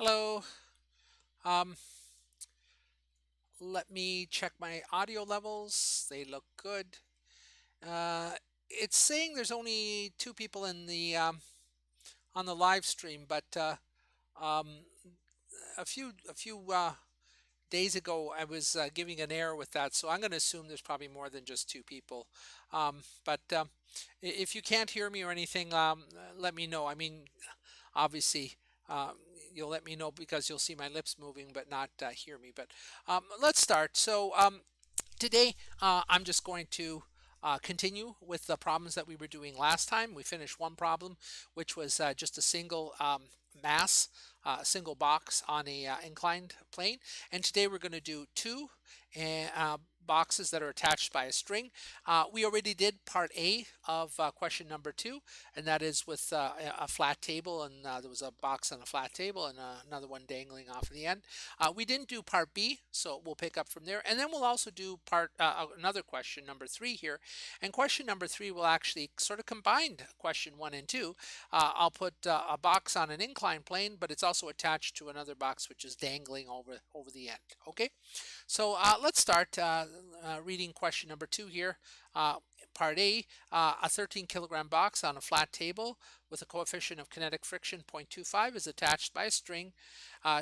Hello. Um, Let me check my audio levels. They look good. It's saying there's only two people in the on the live stream, but um, a few days ago I was giving an error with that, so I'm going to assume there's probably more than just two people. But if you can't hear me or anything, let me know. I mean, obviously, you'll let me know because you'll see my lips moving, but not hear me. But let's start. Today, I'm just going to continue with the problems that we were doing last time. We finished one problem, which was just a single mass, single box on a inclined plane. And today we're going to do two boxes that are attached by a string. We already did part A of question number two, and that is with a flat table, and there was a box on a flat table and another one dangling off of the end. We didn't do part B, so we'll pick up from there, and then we'll also do part another question number three here. And question number three will actually sort of combine question one and two. I'll put a box on an inclined plane, but it's also attached to another box which is dangling over the end. Okay, so let's start reading question number two here. Part A, a 13 kilogram box on a flat table with a coefficient of kinetic friction 0.25 is attached by a string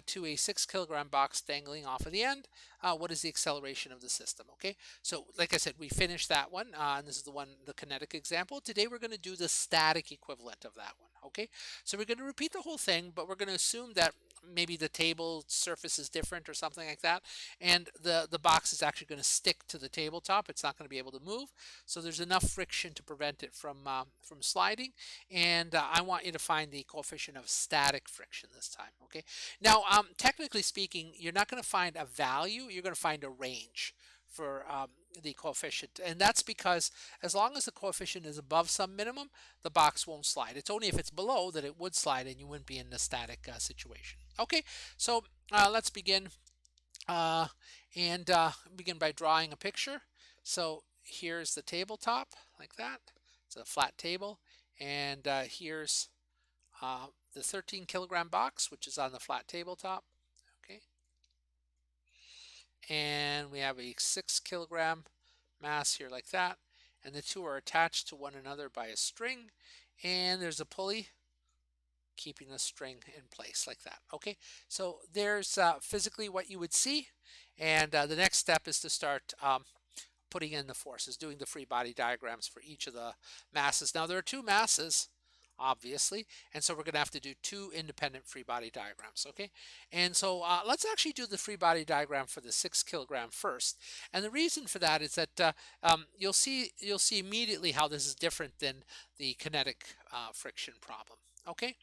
to a 6 kilogram box dangling off of the end. What is the acceleration of the system? Okay, so like I said, we finished that one, and this is the kinetic example. Today we're going to do the static equivalent of that one. Okay, so we're going to repeat the whole thing, but we're going to assume that maybe the table surface is different or something like that, and the box is actually going to stick to the tabletop. It's not going to be able to move, so there's enough friction to prevent it from sliding. And I want you to find the coefficient of static friction this time. Okay, now technically speaking, you're not going to find a value, you're going to find a range for the coefficient, and that's because as long as the coefficient is above some minimum, the box won't slide. It's only if it's below that it would slide and you wouldn't be in the static situation. Okay, so let's begin and begin by drawing a picture. So here's the tabletop, like that. It's a flat table, and here's the 13 kilogram box, which is on the flat tabletop. Okay, and we have a 6 kilogram mass here, like that, and the two are attached to one another by a string, and there's a pulley keeping the string in place, like that. Okay, so there's physically what you would see, and the next step is to start putting in the forces, doing the free body diagrams for each of the masses. Now there are two masses, obviously, and so we're going to have to do two independent free body diagrams. Okay, and so let's actually do the free body diagram for the 6 kilogram first. And the reason for that is that you'll see immediately how this is different than the kinetic friction problem. Okay,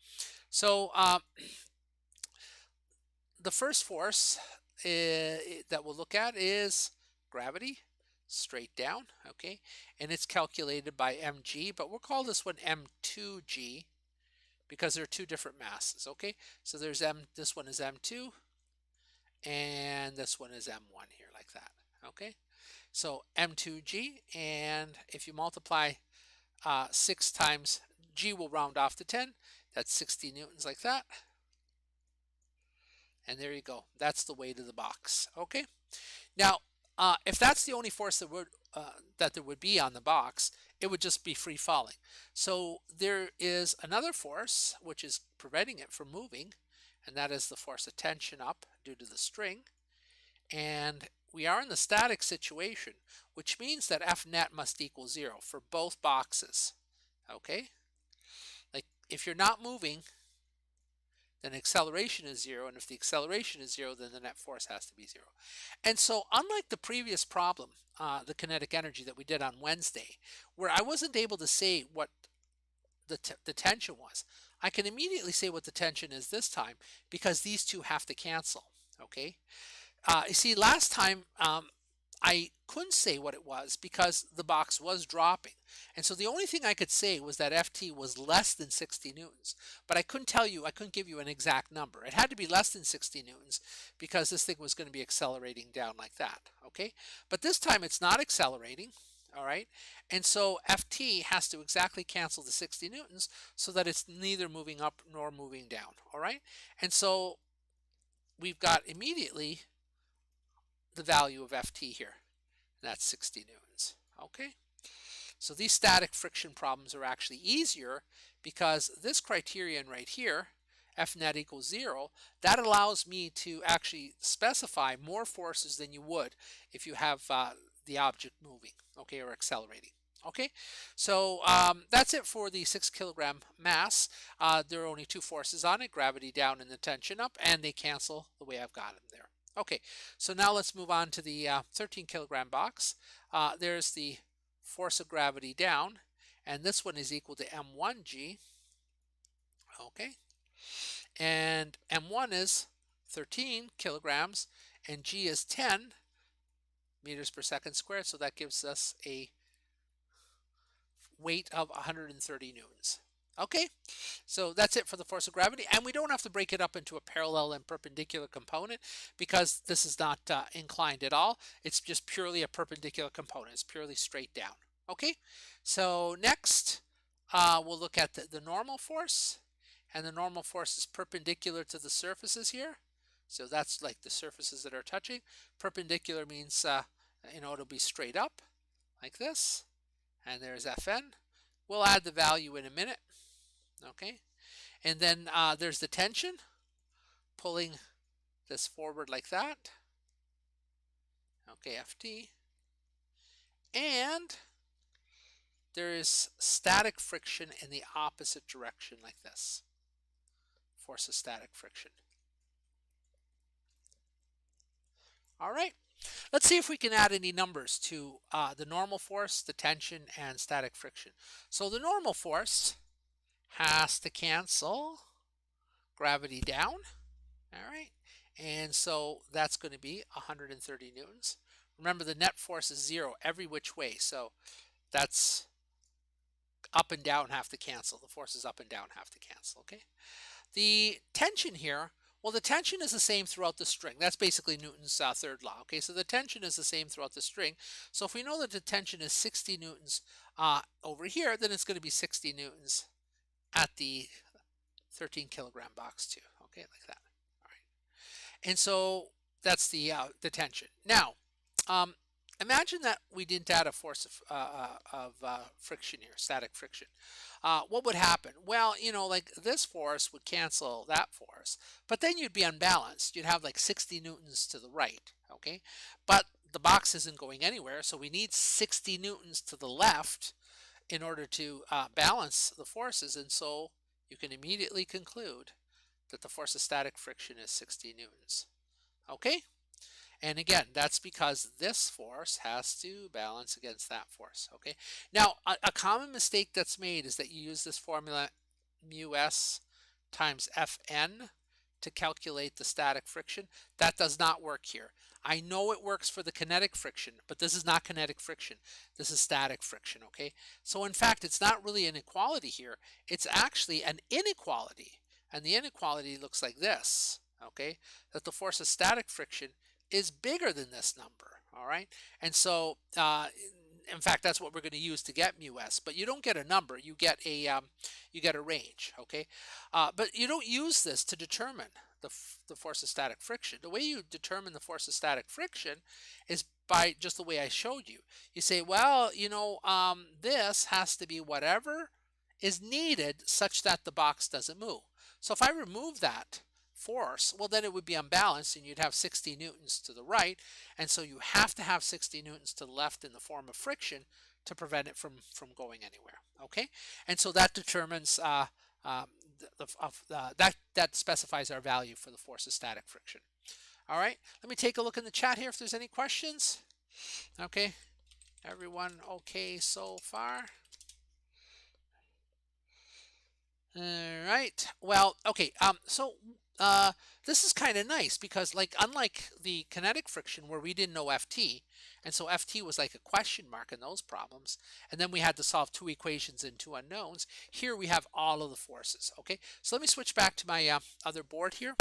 so the first force that we'll look at is gravity, straight down. Okay, and it's calculated by mg, but we'll call this one m2g because there are two different masses. Okay, so there's this one is m2 and this one is m1 here, like that. Okay, so m2g, and if you multiply 6 times g, will round off to 10. That's 60 newtons, like that. And there you go. That's the weight of the box. Okay. Now, if that's the only force that there would be on the box, it would just be free falling. So there is another force which is preventing it from moving, and that is the force of tension up due to the string. And we are in the static situation, which means that F net must equal 0 for both boxes. Okay? Like if you're not moving, then acceleration is 0, and if the acceleration is 0, then the net force has to be 0. And so unlike the previous problem, the kinetic energy that we did on Wednesday, where I wasn't able to say what the tension was, I can immediately say what the tension is this time because these two have to cancel. Okay, you see, last time I couldn't say what it was because the box was dropping. And so the only thing I could say was that Ft was less than 60 newtons. But I couldn't give you an exact number. It had to be less than 60 newtons because this thing was going to be accelerating down like that. Okay? But this time it's not accelerating. All right? And so Ft has to exactly cancel the 60 newtons so that it's neither moving up nor moving down. All right? And so we've got immediately the value of Ft here. And that's 60 newtons. Okay, so these static friction problems are actually easier because this criterion right here, F net equals 0, that allows me to actually specify more forces than you would if you have the object moving, okay, or accelerating. Okay, so that's it for the 6 kilogram mass. There are only two forces on it, gravity down and the tension up, and they cancel the way I've got them there. Okay, so now let's move on to the 13 kilogram box. There's the force of gravity down, and this one is equal to m1g. Okay, and m1 is 13 kilograms, and g is 10 meters per second squared, so that gives us a weight of 130 newtons. Okay, so that's it for the force of gravity, and we don't have to break it up into a parallel and perpendicular component because this is not inclined at all. It's just purely a perpendicular component. It's purely straight down. Okay, so next we'll look at the normal force, and the normal force is perpendicular to the surfaces here. So that's like the surfaces that are touching. Perpendicular means, it'll be straight up like this, and there's Fn. We'll add the value in a minute. Okay, and then there's the tension pulling this forward like that. Okay, Ft. And there is static friction in the opposite direction like this. Force of static friction. All right, let's see if we can add any numbers to the normal force, the tension, and static friction. So the normal force has to cancel gravity down. All right, and so that's going to be 130 newtons. Remember, the net force is 0 every which way, so that's up and down have to cancel. The forces up and down have to cancel. Okay, the tension here, well, the tension is the same throughout the string. That's basically Newton's third law. Okay, so the tension is the same throughout the string. So if we know that the tension is 60 newtons over here, then it's going to be 60 newtons at the 13 kilogram box too. Okay, like that. All right, and so that's the tension. Now, imagine that we didn't add a force of friction here, static friction. What would happen? Well, like this force would cancel that force, but then you'd be unbalanced. You'd have like 60 newtons to the right, okay? But the box isn't going anywhere, so we need 60 newtons to the left in order to balance the forces, and so you can immediately conclude that the force of static friction is 60 newtons. Okay? And again, that's because this force has to balance against that force. Okay. Now, a common mistake that's made is that you use this formula mu s times Fn to calculate the static friction. That does not work here. I know it works for the kinetic friction, but this is not kinetic friction. This is static friction. Okay. So in fact, it's not really an equality here. It's actually an inequality. And the inequality looks like this. Okay. That the force of static friction is bigger than this number. All right, and so in fact that's what we're going to use to get mu s, but you don't get a number, you get a range. Okay, but you don't use this to determine the force of static friction. The way you determine the force of static friction is by just the way I showed you. You say, well, this has to be whatever is needed such that the box doesn't move. So if I remove that force, well, then it would be unbalanced and you'd have 60 newtons to the right, and so you have to have 60 newtons to the left in the form of friction to prevent it from going anywhere. Okay, and so that determines that specifies our value for the force of static friction. All right, let me take a look in the chat here if there's any questions. Okay, everyone okay so far? All right. Well, okay. So this is kind of nice because, like, unlike the kinetic friction where we didn't know Ft, and so Ft was like a question mark in those problems, and then we had to solve two equations and two unknowns. Here we have all of the forces. Okay. So let me switch back to my other board here,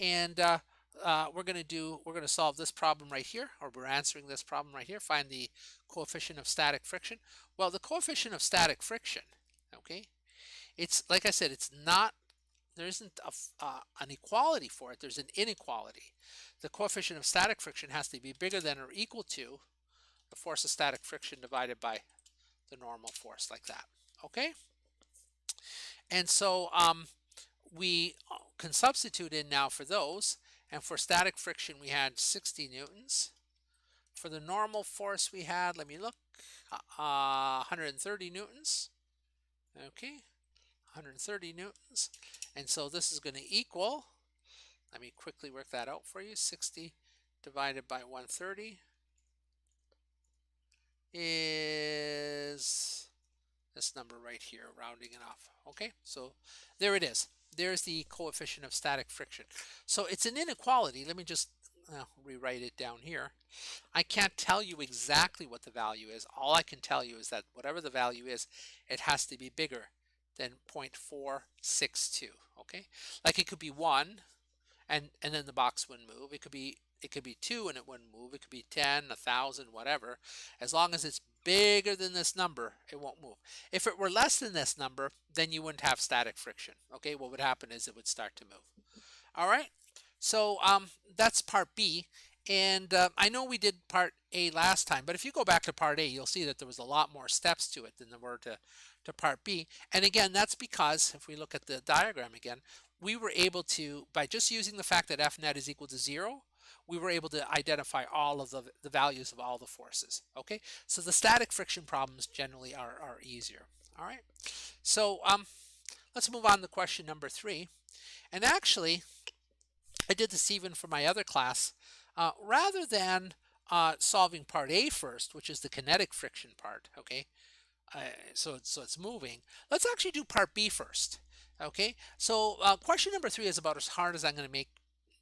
and we're going to solve this problem right here, or we're answering this problem right here. Find the coefficient of static friction. Well, the coefficient of static friction, okay, it's like I said, it's not there isn't an equality for it. There's an inequality. The coefficient of static friction has to be bigger than or equal to the force of static friction divided by the normal force, like that. Okay? And so we can substitute in now for those. And for static friction, we had 60 newtons. For the normal force, we had, let me look, 130 newtons. Okay, 130 newtons. And so this is going to equal, let me quickly work that out for you, 60 divided by 130 is this number right here, rounding it off. Okay, so there it is. There's the coefficient of static friction. So it's an inequality. Let me just rewrite it down here. I can't tell you exactly what the value is. All I can tell you is that whatever the value is, it has to be bigger than 0.462. Okay, like it could be 1, and then the box wouldn't move. It could be 2 and it wouldn't move. It could be 10, 1,000, whatever. As long as it's bigger than this number, it won't move. If it were less than this number, then you wouldn't have static friction. Okay, what would happen is it would start to move. All right, so that's part B. And I know we did part A last time, but if you go back to part A, you'll see that there was a lot more steps to it than there were to part B. And again, that's because if we look at the diagram again, we were able to, by just using the fact that F net is equal to 0, we were able to identify all of the values of all the forces. Okay, so the static friction problems generally are easier. All right, so let's move on to question number 3. And actually, I did this even for my other class. Rather than solving part A first, which is the kinetic friction part, okay, so it's moving, let's actually do part B first. Okay, so question number 3 is about as hard as I'm going to make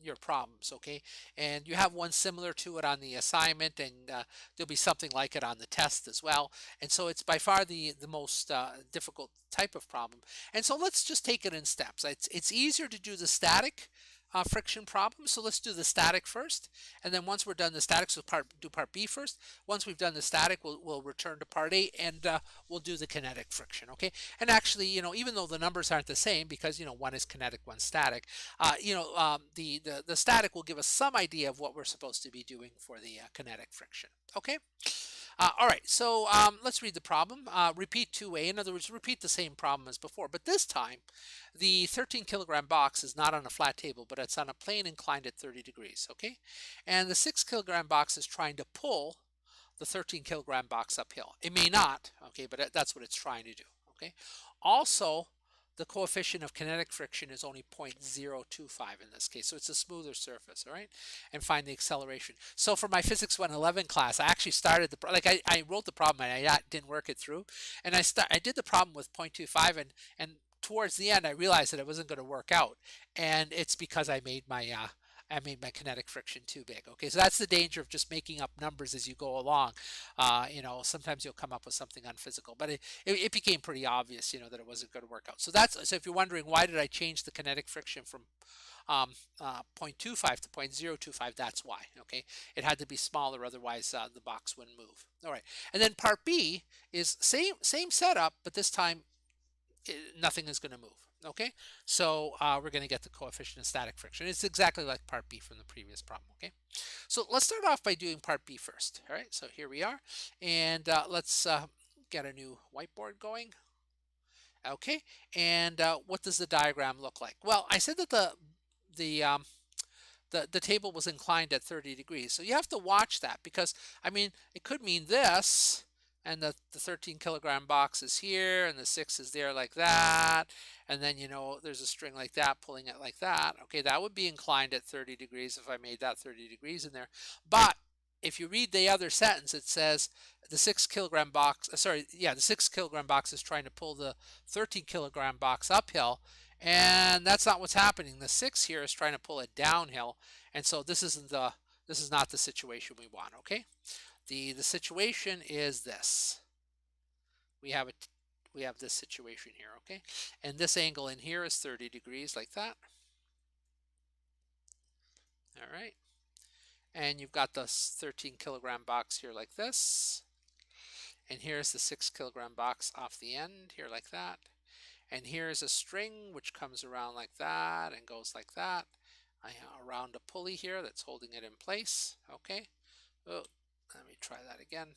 your problems. Okay, and you have one similar to it on the assignment, and there'll be something like it on the test as well. And so it's by far the most difficult type of problem. And so let's just take it in steps. It's easier to do the static friction problem. So let's do the static first, and then once we're done the static, so do part B first. Once we've done the static, we'll return to part A, and we'll do the kinetic friction. Okay, and actually, even though the numbers aren't the same, because one is kinetic, one's static, the static will give us some idea of what we're supposed to be doing for the kinetic friction. Okay. All right, so let's read the problem. Repeat 2A, in other words, repeat the same problem as before, but this time the 13 kilogram box is not on a flat table, but it's on a plane inclined at 30 degrees, okay? And the 6 kilogram box is trying to pull the 13 kilogram box uphill. It may not, okay, but that's what it's trying to do, okay? Also, the coefficient of kinetic friction is only 0.025 in this case, so it's a smoother surface, all right? And find the acceleration. So for my Physics 111 class, I actually started I wrote the problem and I didn't work it through, and I did the problem with 0.25, and towards the end I realized that it wasn't going to work out, and it's because I made my kinetic friction too big. Okay, so that's the danger of just making up numbers as you go along. Sometimes you'll come up with something unphysical, but it became pretty obvious, that it wasn't going to work out. So if you're wondering why did I change the kinetic friction from 0.25 to 0.025, that's why. Okay, it had to be smaller, otherwise the box wouldn't move. All right, and then part B is same setup, but this time nothing is going to move. Okay, so we're going to get the coefficient of static friction. It's exactly like part B from the previous problem. Okay, so let's start off by doing part B first. All right, so here we are, and let's get a new whiteboard going. Okay, and what does the diagram look like? Well, I said that the table was inclined at 30 degrees, so you have to watch that, because it could mean this, and the 13 kilogram box is here, and the 6 is there like that, and then there's a string like that pulling it like that. Okay, that would be inclined at 30 degrees if I made that 30 degrees in there. But if you read the other sentence, it says the 6 kilogram box, the 6 kilogram box is trying to pull the 13 kilogram box uphill, and that's not what's happening. The 6 here is trying to pull it downhill, and so this is not the situation we want. Okay, the situation is this. We have this situation here, okay? And this angle in here is 30 degrees like that. All right. And you've got the 13 kilogram box here like this. And here's the 6 kilogram box off the end here like that. And here's a string which comes around like that and goes like that. I have around a pulley here that's holding it in place. Okay. Oh, let me try that again.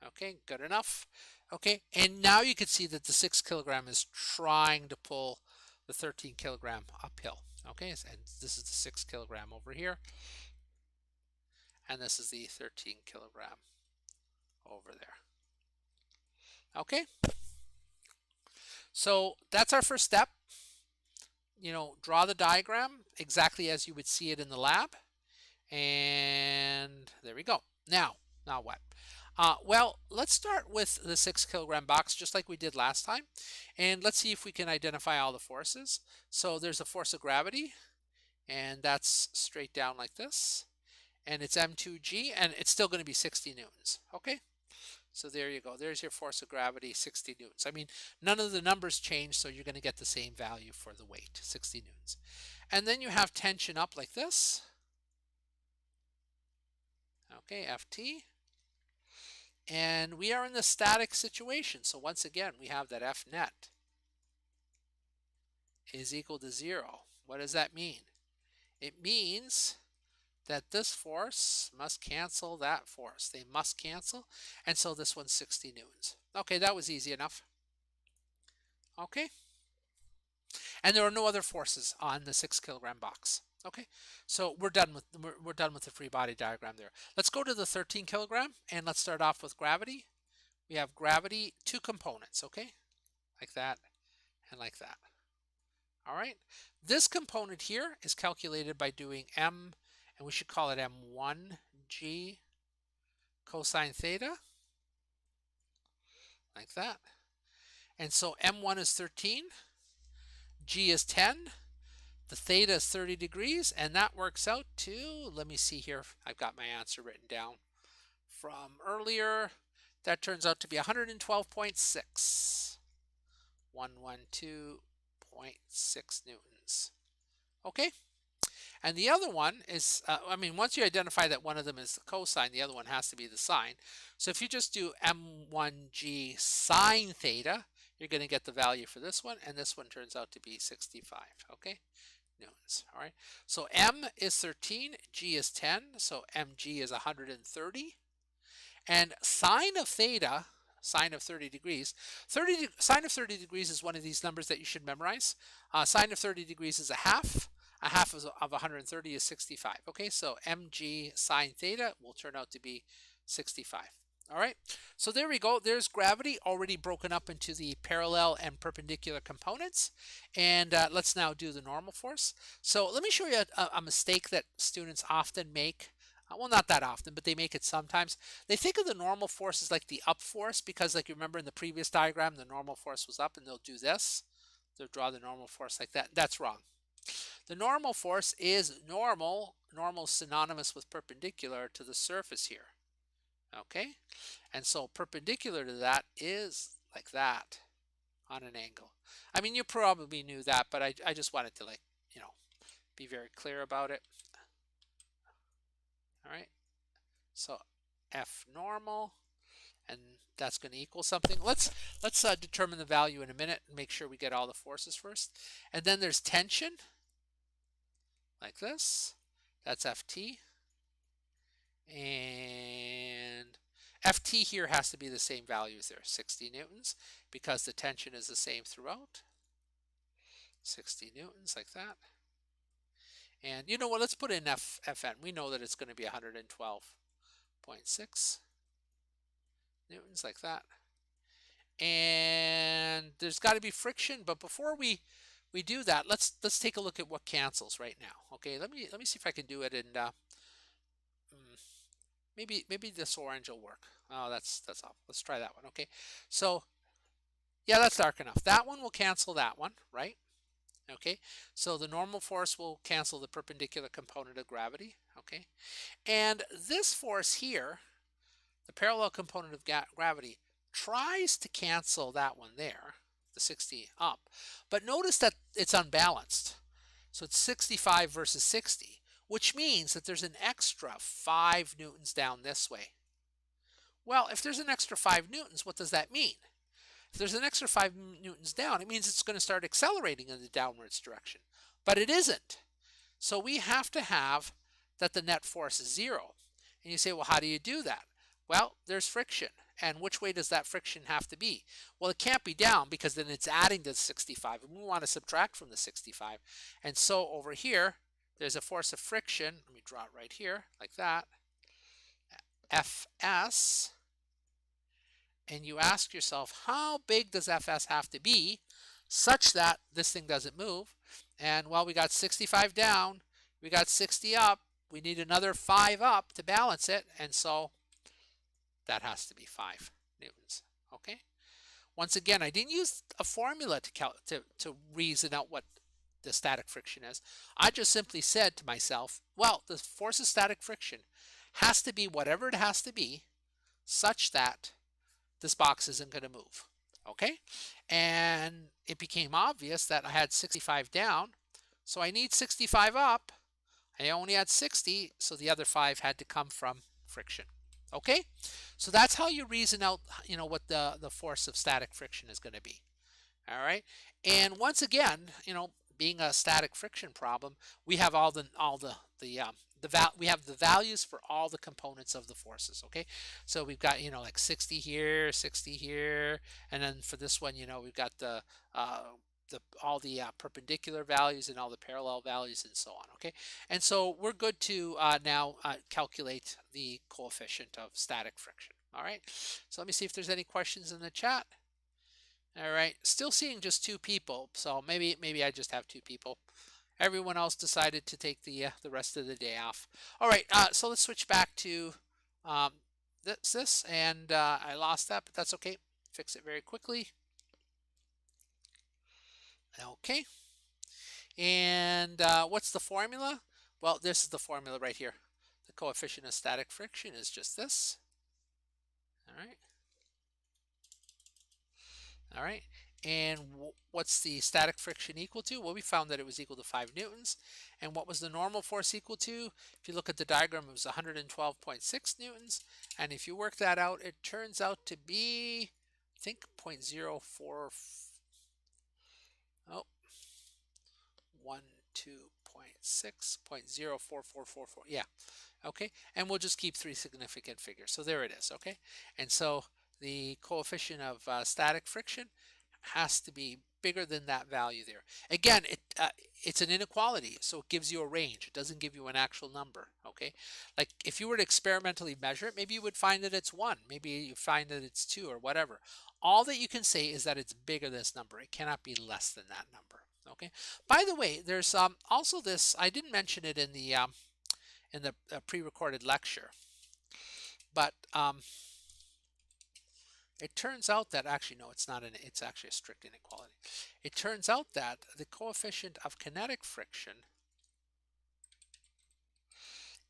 Okay, good enough. Okay, and now you can see that the 6 kilogram is trying to pull the 13 kilogram uphill. Okay, and this is the 6 kilogram over here, and this is the 13 kilogram over there. Okay, so that's our first step. Draw the diagram exactly as you would see it in the lab. And there we go. Now what? Well, let's start with the 6 kilogram box just like we did last time. And let's see if we can identify all the forces. So there's a force of gravity, and that's straight down like this. And it's m2g, and it's still going to be 60 newtons. Okay? So there you go. There's your force of gravity, 60 newtons. I mean, none of the numbers change, so you're going to get the same value for the weight, 60 newtons. And then you have tension up like this. Okay, Ft. And we are in the static situation. So once again, we have that F net is equal to 0. What does that mean? It means that this force must cancel that force. They must cancel. And so this one's 60 newtons. Okay, that was easy enough. Okay. And there are no other forces on the 6 kilogram box. Okay, so we're done with the free body diagram there. Let's go to the 13 kilogram, and let's start off with gravity. We have gravity, 2 components, okay? Like that and like that. All right, this component here is calculated by doing m, and we should call it m1g cosine theta, like that. And so m1 is 13, g is 10, the theta is 30 degrees, and that works out to, let me see here, I've got my answer written down from earlier. That turns out to be 112.6. 112.6 newtons. Okay? And the other one is, once you identify that one of them is the cosine, the other one has to be the sine. So if you just do m1g sine theta, you're going to get the value for this one, and this one turns out to be 65. Okay? Newtons. All right. So m is 13, g is 10, so mg is 130. And sine of theta, sine of 30 degrees, sine of 30 degrees is one of these numbers that you should memorize. Sine of 30 degrees is a half. A half of 130 is 65. Okay, so mg sine theta will turn out to be 65. All right, so there we go. There's gravity already broken up into the parallel and perpendicular components. And let's now do the normal force. So let me show you a mistake that students often make. Well, not that often, but they make it sometimes. They think of the normal force as like the up force because, like, you remember in the previous diagram, the normal force was up, and they'll do this. They'll draw the normal force like that. That's wrong. The normal force is normal. Normal is synonymous with perpendicular to the surface here. Okay? And so perpendicular to that is like that on an angle. I mean, you probably knew that, but I just wanted to, be very clear about it. All right? So F normal, and that's going to equal something. Let's determine the value in a minute and make sure we get all the forces first. And then there's tension, like this. That's Ft. And Ft here has to be the same value as there, 60 newtons, because the tension is the same throughout. 60 newtons, like that. And you know what, let's put in Fn. We know that it's going to be 112.6 newtons, like that. And there's got to be friction, but before we do that, let's take a look at what cancels right now. Okay, let me see if I can do it, and maybe this orange will work. Oh, that's off. Let's try that one. Okay, so yeah, that's dark enough. That one will cancel that one, right? Okay, so the normal force will cancel the perpendicular component of gravity. Okay, and this force here, the parallel component of gravity, tries to cancel that one there, the 60 up, but notice that it's unbalanced. So it's 65 versus 60, which means that there's an extra 5 newtons down this way. Well, if there's an extra 5 newtons, what does that mean? If there's an extra 5 newtons down, it means it's going to start accelerating in the downwards direction. But it isn't. So we have to have that the net force is 0. And you say, well, how do you do that? Well, there's friction. And which way does that friction have to be? Well, it can't be down because then it's adding to the 65. And we want to subtract from the 65. And so over here, there's a force of friction. Let me draw it right here, like that. Fs. And you ask yourself, how big does Fs have to be such that this thing doesn't move? And well, we got 65 down, we got 60 up, we need another 5 up to balance it, and so that has to be 5 newtons. Okay. Once again, I didn't use a formula to reason out what the static friction is. I just simply said to myself, well, the force of static friction has to be whatever it has to be such that this box isn't going to move. Okay. And it became obvious that I had 65 down, so I need 65 up. I only had 60, so the other 5 had to come from friction. Okay, so that's how you reason out, what the force of static friction is going to be. All right, and once again, being a static friction problem, we have we have the values for all the components of the forces. Okay, so we've got like 60 here, 60 here, and then for this one, we've got all the perpendicular values and all the parallel values and so on. Okay, and so we're good to now calculate the coefficient of static friction. All right, so let me see if there's any questions in the chat. All right, still seeing just 2 people, so maybe I just have 2 people. Everyone else decided to take the rest of the day off. All right, so let's switch back to this, and I lost that, but that's okay. Fix it very quickly. Okay, and what's the formula? Well, this is the formula right here. The coefficient of static friction is just this. All right. All right, and what's the static friction equal to? Well, we found that it was equal to 5 newtons. And what was the normal force equal to? If you look at the diagram, it was 112.6 newtons. And if you work that out, it turns out to be, I think, 0.04, oh, 12.6, 0.04444, yeah, okay, and we'll just keep 3 significant figures. So there it is, okay, and so the coefficient of static friction has to be bigger than that value there. Again, it's an inequality, so it gives you a range. It doesn't give you an actual number, okay? Like if you were to experimentally measure it, maybe you would find that it's 1, maybe you find that it's 2 or whatever. All that you can say is that it's bigger than this number. It cannot be less than that number, okay? By the way, there's also this, I didn't mention it in the pre-recorded lecture, but it turns out that actually, no, it's not it's actually a strict inequality. It turns out that the coefficient of kinetic friction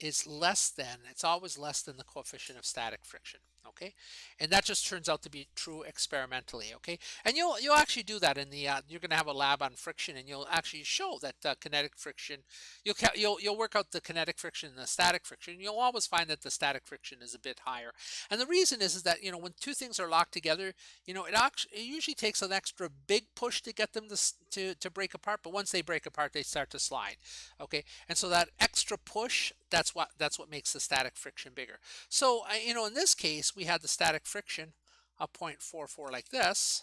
is less than, it's always less than the coefficient of static friction, okay? And that just turns out to be true experimentally, okay? And you'll actually do that in the, you're gonna have a lab on friction, and you'll actually show that kinetic friction, you'll work out the kinetic friction and the static friction, and you'll always find that the static friction is a bit higher. And the reason is that, when 2 things are locked together, it usually takes an extra big push to get them to break apart, but once they break apart, they start to slide, okay? And so that extra push, that's what makes the static friction bigger. So in this case, we had the static friction of 0.44 like this,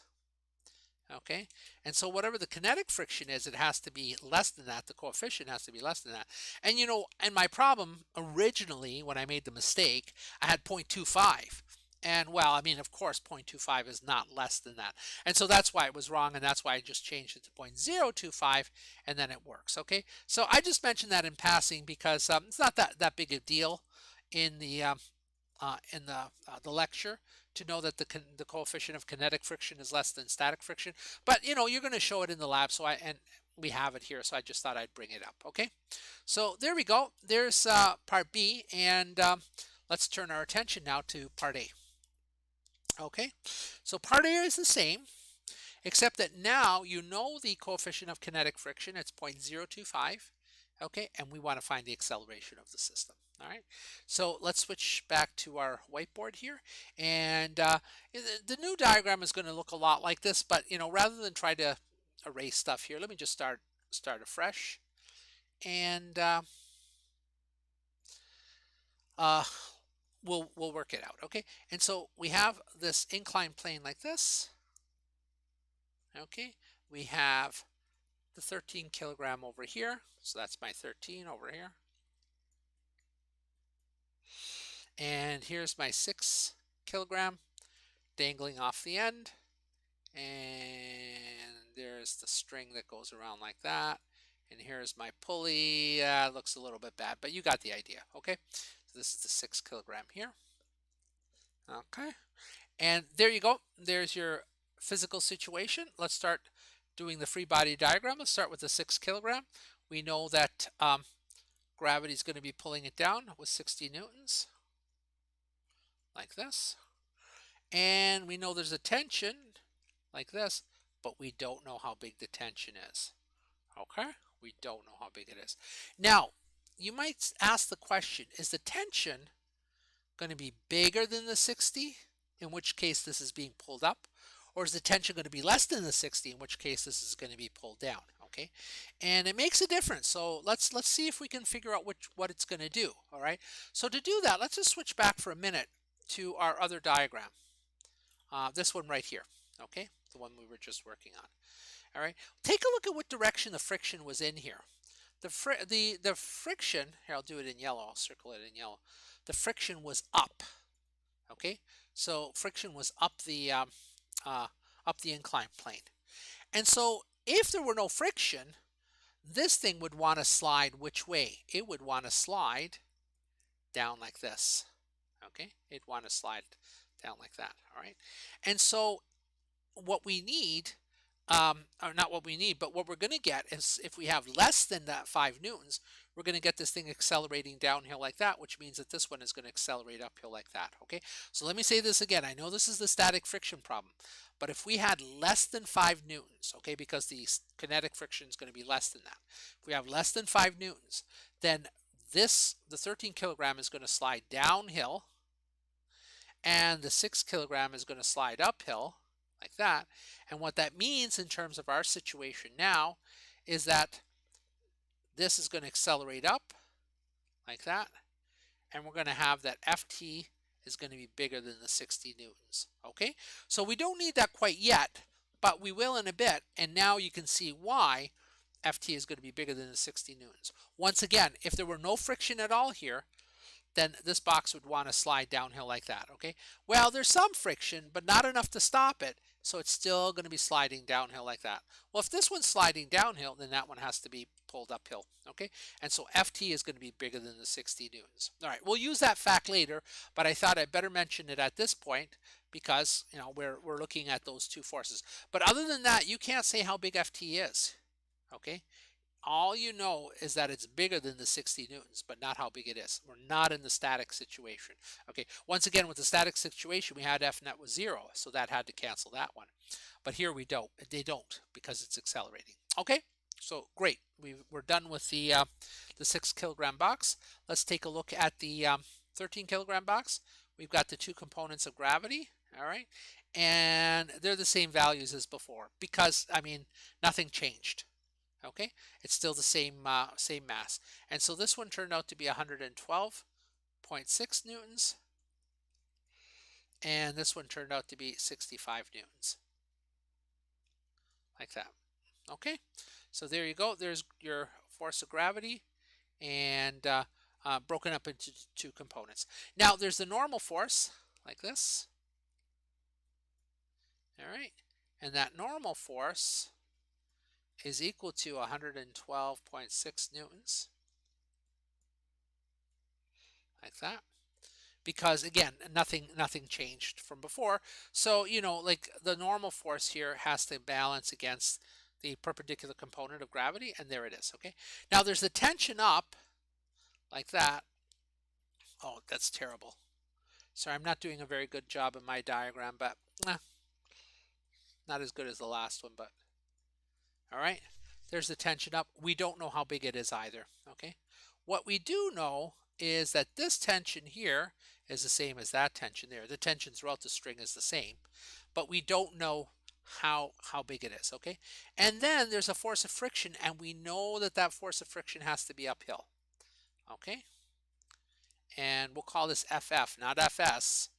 okay, and so whatever the kinetic friction is, it has to be less than that. The coefficient has to be less than that. And in my problem originally, when I made the mistake, I had 0.25. And well, I mean, of course, 0.25 is not less than that. And so that's why it was wrong, and that's why I just changed it to 0.025, and then it works, okay? So I just mentioned that in passing because it's not that big a deal in the lecture to know that the coefficient of kinetic friction is less than static friction. But, you're going to show it in the lab, so and we have it here, so I just thought I'd bring it up, okay? So there we go. There's part B, and let's turn our attention now to part A. Okay, so part A is the same, except that now you know the coefficient of kinetic friction, it's 0.025, Okay, and we want to find the acceleration of the system. All right, so let's switch back to our whiteboard here, and the new diagram is going to look a lot like this, but rather than try to erase stuff here, let me just start afresh, and uh, we'll work it out. Okay, and so we have this inclined plane like this. Okay, we have the 13 kilogram over here, so that's my 13 over here. And here's my 6 kilogram dangling off the end. And there's the string that goes around like that. And here's my pulley. Looks a little bit bad, but you got the idea. Okay, so this is the 6 kilogram here. Okay, and there you go. There's your physical situation. Let's start doing the free body diagram. Let's start with the 6 kilogram. We know that gravity is going to be pulling it down with 60 newtons, like this. And we know there's a tension, like this, but we don't know how big the tension is. Okay? We don't know how big it is. Now, you might ask the question, is the tension going to be bigger than the 60, in which case this is being pulled up? Or is the tension going to be less than the 60, in which case this is going to be pulled down? Okay, and it makes a difference. So let's see if we can figure out what it's going to do. All right. So to do that, let's just switch back for a minute to our other diagram. This one right here. Okay, the one we were just working on. All right. Take a look at what direction the friction was in here. The friction here. I'll do it in yellow. I'll circle it in yellow. The friction was up. Okay, so friction was up the inclined plane. And so if there were no friction, this thing would want to slide which way? It would want to slide down like this. Okay, it'd want to slide down like that. All right, and so what we need, or not what we need, but what we're going to get is if we have less than that 5 newtons, we're going to get this thing accelerating downhill like that, which means that this one is going to accelerate uphill like that. Okay, so let me say this again. I know this is the static friction problem, but if we had less than 5 newtons, okay, because the kinetic friction is going to be less than that. If we have less than 5 newtons, then the 13 kilogram is going to slide downhill, and the 6 kilogram is going to slide uphill like that. And what that means in terms of our situation now is that this is going to accelerate up like that, and we're going to have that Ft is going to be bigger than the 60 newtons. Okay, so we don't need that quite yet, but we will in a bit, and now you can see why Ft is going to be bigger than the 60 newtons. Once again, if there were no friction at all here, then this box would want to slide downhill like that. Okay, well, there's some friction, but not enough to stop it, so it's still going to be sliding downhill like that. Well, if this one's sliding downhill, then that one has to be pulled uphill. Okay, and so Ft is going to be bigger than the 60 newtons. All right, we'll use that fact later, but I thought I'd better mention it at this point because we're looking at those two forces. But other than that, you can't say how big Ft is. Okay, all you know is that it's bigger than the 60 newtons, but not how big it is. We're not in the static situation. Okay, once again, with the static situation, we had F net was 0, so that had to cancel that one. But here we don't. They don't because it's accelerating. Okay, so great. We're done with the 6 kilogram box. Let's take a look at the 13 kilogram box. We've got the 2 components of gravity. All right, and they're the same values as before because, I mean, nothing changed. Okay, it's still the same mass. And so this one turned out to be 112.6 newtons, and this one turned out to be 65 newtons, like that. Okay, so there you go. There's your force of gravity, and broken up into 2 components. Now there's the normal force, like this. All right, and that normal force is equal to 112.6 newtons, like that, because again, nothing changed from before. So like the normal force here has to balance against the perpendicular component of gravity, and there it is. Okay, now there's the tension up like that. Oh, that's terrible. Sorry, I'm not doing a very good job in my diagram, but not as good as the last one, but all right. There's the tension up. We don't know how big it is either, okay? What we do know is that this tension here is the same as that tension there. The tension throughout the string is the same, but we don't know how big it is, okay? And then there's a force of friction, and we know that that force of friction has to be uphill, okay? And we'll call this FF, not FS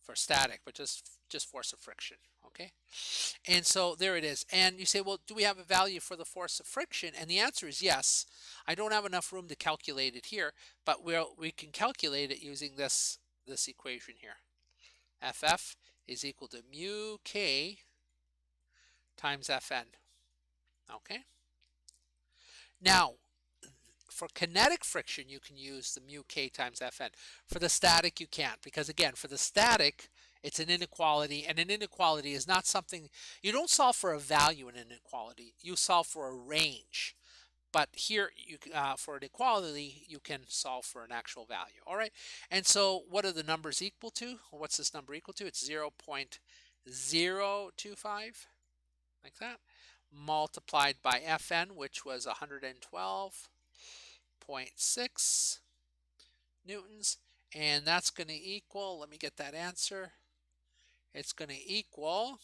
for static, but just force of friction, okay? And so there it is. And you say, well, do we have a value for the force of friction? And the answer is yes. I don't have enough room to calculate it here, but we can calculate it using this equation here. FF is equal to mu K times Fn, okay? Now, for kinetic friction, you can use the mu K times Fn. For the static, you can't, because again, for the static, it's an inequality, and an inequality is not something, you don't solve for a value in an inequality, you solve for a range. But here, for an equality, you can solve for an actual value, all right? And so what are the numbers equal to? Well, what's this number equal to? It's 0.025, like that, multiplied by Fn, which was 112.6 newtons, and that's going to equal, let me get that answer, it's going to equal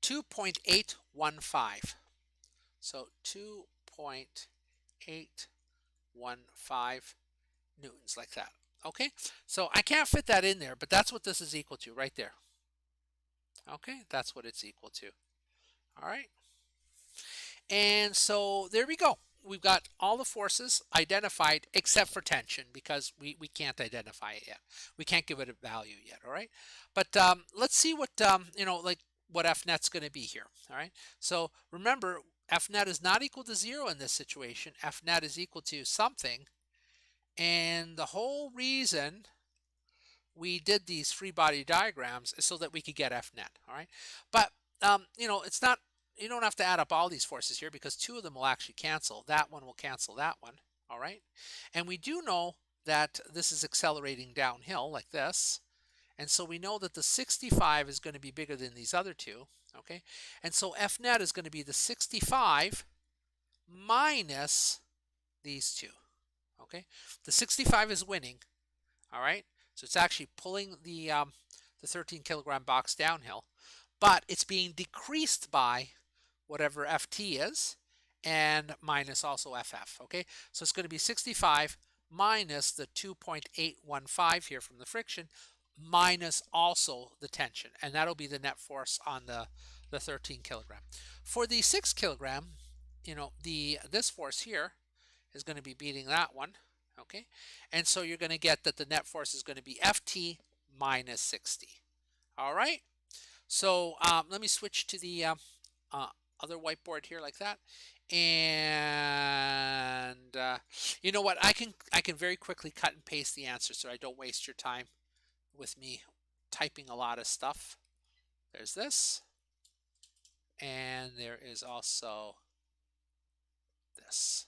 2.815. So 2.815 newtons, like that. Okay, so I can't fit that in there, but that's what this is equal to right there. Okay, that's what it's equal to. All right. And so there we go. We've got all the forces identified except for tension, because we can't identify it yet. We can't give it a value yet, all right? But let's see what, like what F net's going to be here, all right? So remember, F net is not equal to 0 in this situation. F net is equal to something. And the whole reason we did these free body diagrams is so that we could get F net, all right? But, it's not, you don't have to add up all these forces here, because two of them will actually cancel. That one will cancel that one, all right? And we do know that this is accelerating downhill like this. And so we know that the 65 is going to be bigger than these other two, okay? And so F net is going to be the 65 minus these two, okay? The 65 is winning, all right? So it's actually pulling the 13 kilogram box downhill, but it's being decreased by whatever Ft is, and minus also Ff, okay? So it's going to be 65 minus the 2.815 here from the friction, minus also the tension, and that'll be the net force on the 13 kilogram. For the 6 kilogram, this force here is going to be beating that one, okay? And so you're going to get that the net force is going to be Ft minus 60, all right? So let me switch to the other whiteboard here like that. And you know what? I can very quickly cut and paste the answer so I don't waste your time with me typing a lot of stuff. There's this. And there is also this.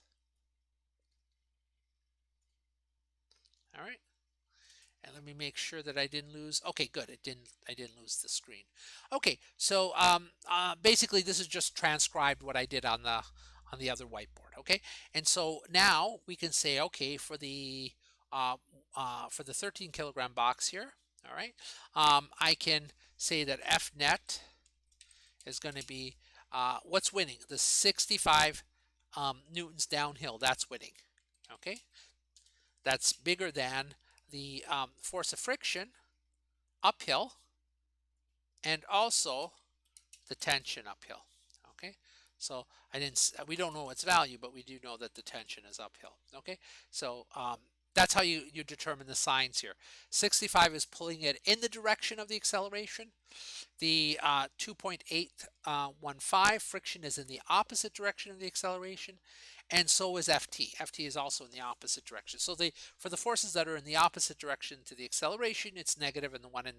All right. And let me make sure that I didn't lose. Okay, good. I didn't lose the screen. Okay, so basically this is just transcribed what I did on the other whiteboard. Okay, and so now we can say, okay, for the 13 kilogram box here, all right, I can say that F net is going to be what's winning? The 65 newtons downhill. That's winning. Okay, that's bigger than the force of friction uphill, and also the tension uphill. Okay, so we don't know its value, but we do know that the tension is uphill. Okay, so that's how you determine the signs here. 65 is pulling it in the direction of the acceleration. The 2.815 friction is in the opposite direction of the acceleration, and so is Ft. Ft is also in the opposite direction. So for the forces that are in the opposite direction to the acceleration, it's negative, and the one in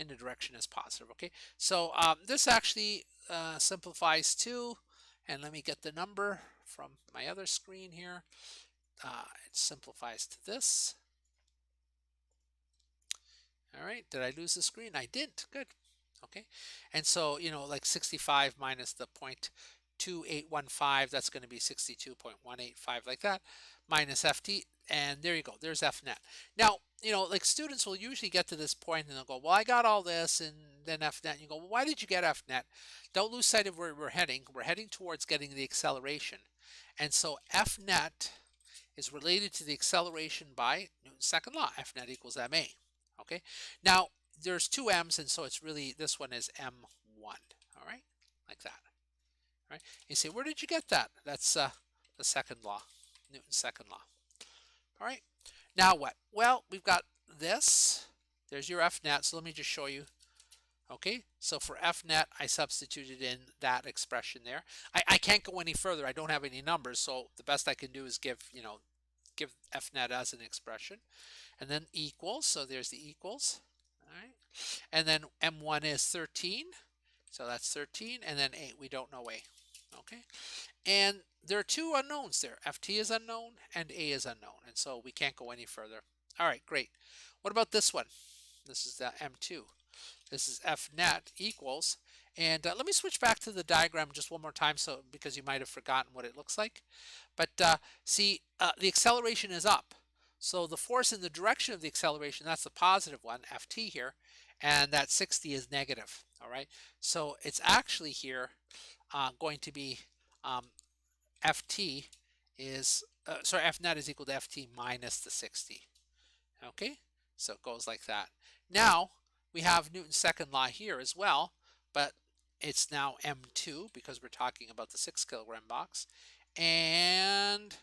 the direction is positive. Okay, so this actually simplifies too, and let me get the number from my other screen here. It simplifies to this. All right, did I lose the screen? I didn't. Good. Okay, and so like 65 minus the 0.2815, that's going to be 62.185, like that, minus ft, and there you go, there's fnet. Now like students will usually get to this point and they'll go, well, I got all this, and then fnet, and you go, well, why did you get fnet? Don't lose sight of where we're heading. We're heading towards getting the acceleration, and so fnet is related to the acceleration by Newton's second law. Fnet equals ma. Okay, now there's two m's, and so it's really, this one is m1. All right, like that. All right, you say, where did you get that? That's the second law, Newton's second law. All right, now what? Well, we've got this. There's your fnet. So let me just show you. Okay, so for fnet, I substituted in that expression there. I can't go any further. I don't have any numbers, so the best I can do is give fnet as an expression, and then equals. So there's the equals. All right, and then m1 is 13, so that's 13, and then a, we don't know a. Okay, and there are two unknowns there. Ft is unknown and a is unknown, and so we can't go any further. All right, great. What about this one? This is the m2. This is fnet equals, and let me switch back to the diagram just one more time, so because you might have forgotten what it looks like. But see, the acceleration is up. So the force in the direction of the acceleration, that's the positive one, ft here, and that 60 is negative. All right, so it's actually here going to be ft is, sorry, fnet is equal to ft minus the 60. Okay, so it goes like that. Now we have Newton's second law here as well, but it's now m2 because we're talking about the 6 kilogram box. And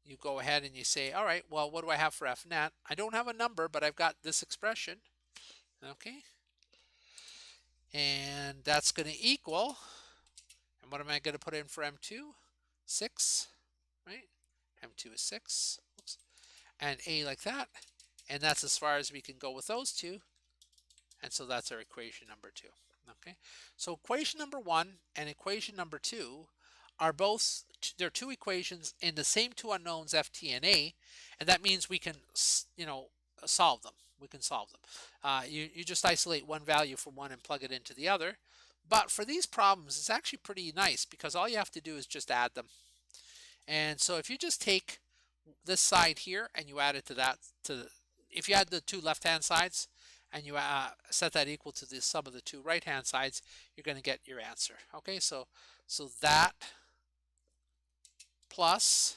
you go ahead and you say, all right, well, what do I have for fnet? I don't have a number, but I've got this expression. Okay, and that's going to equal, and what am I going to put in for m2? 6, right? m2 is 6. Oops. And a like that, and that's as far as we can go with those two. And so that's our equation number 2. Okay, so equation number 1 and equation number 2 are both, they're two equations in the same two unknowns, ft and a, and that means we can solve them. We can solve them. You just isolate one value from one and plug it into the other. But for these problems, it's actually pretty nice because all you have to do is just add them. And so if you just take this side here and you add it to that, if you add the two left-hand sides and you set that equal to the sum of the two right-hand sides, you're going to get your answer. Okay, so that plus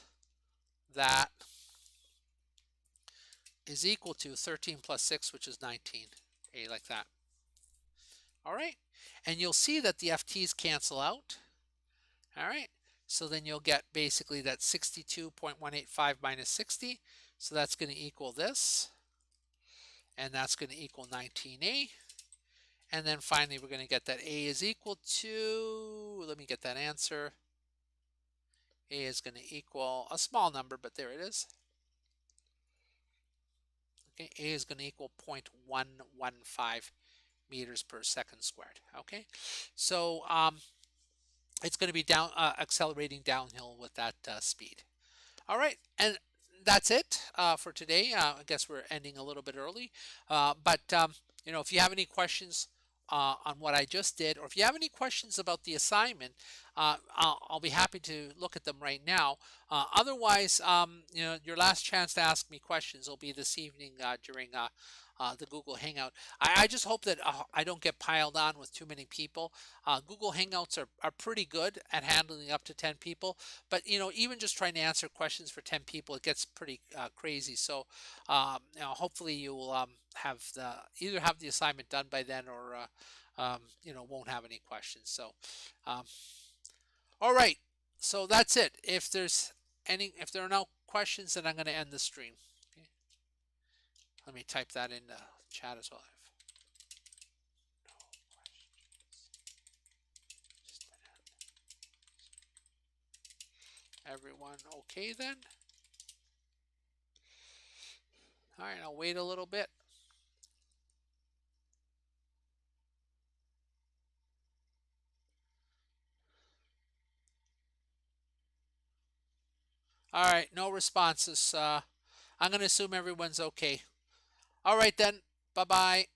that is equal to 13 plus 6, which is 19. Okay, like that. All right, and you'll see that the FTs cancel out. All right, so then you'll get basically that 62.185 minus 60. So that's going to equal this, and that's going to equal 19a. And then finally, we're going to get that a is equal to, let me get that answer. A is going to equal a small number, but there it is. Okay, a is going to equal 0.115 meters per second squared. Okay, so it's going to be accelerating downhill with that speed. All right, and that's it for today. I guess we're ending a little bit early, but if you have any questions on what I just did, or if you have any questions about the assignment, I'll be happy to look at them right now. Otherwise, your last chance to ask me questions will be this evening during the Google Hangout. I just hope that I don't get piled on with too many people. Google Hangouts are pretty good at handling up to 10 people, but even just trying to answer questions for 10 people, it gets pretty crazy. So hopefully you will either have the assignment done by then, or won't have any questions. So all right, so that's it. If there are no questions, then I'm going to end the stream. Okay. Let me type that in the chat as well. Everyone okay then? All right, I'll wait a little bit. All right, no responses. I'm going to assume everyone's okay. All right then, bye-bye.